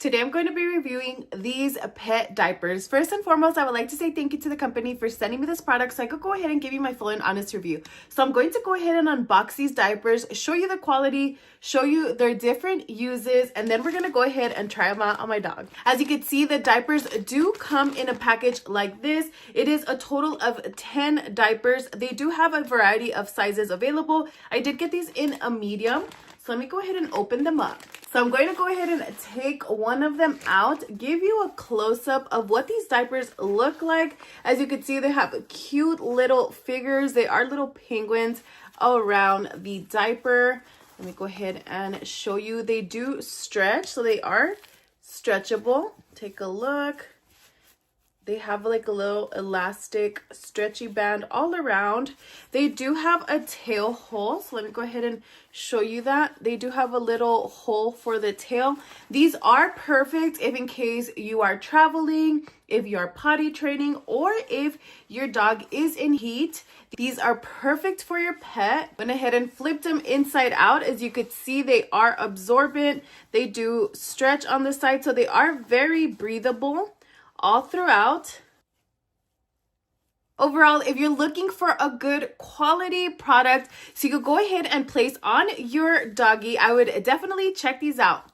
Today I'm going to be reviewing these pet diapers. First and foremost, I would like to say thank you to the company for sending me this product so I could go ahead and give you my full and honest review. So I'm going to go ahead and unbox these diapers, show you the quality, show you their different uses, and then we're going to go ahead and try them out on my dog. As you can see, the diapers do come in a package like this. It is a total of 10 diapers. They do have a variety of sizes available. I did get these in a medium. So let me go ahead and open them up. So I'm going to go ahead and take one of them out, give you a close-up of what these diapers look like. As you can see, they have cute little figures. They are little penguins around the diaper. Let me go ahead and show you. They do stretch, so they are stretchable. Take a look. They have like a little elastic stretchy band all around. They do have a tail hole. So let me go ahead and show you that. They do have a little hole for the tail. These are perfect if in case you are traveling, if you are potty training, or if your dog is in heat. These are perfect for your pet. Went ahead and flipped them inside out. As you could see, they are absorbent. They do stretch on the side, so they are very breathable all throughout. Overall, if you're looking for a good quality product so you could go ahead and place on your doggy, I would definitely check these out.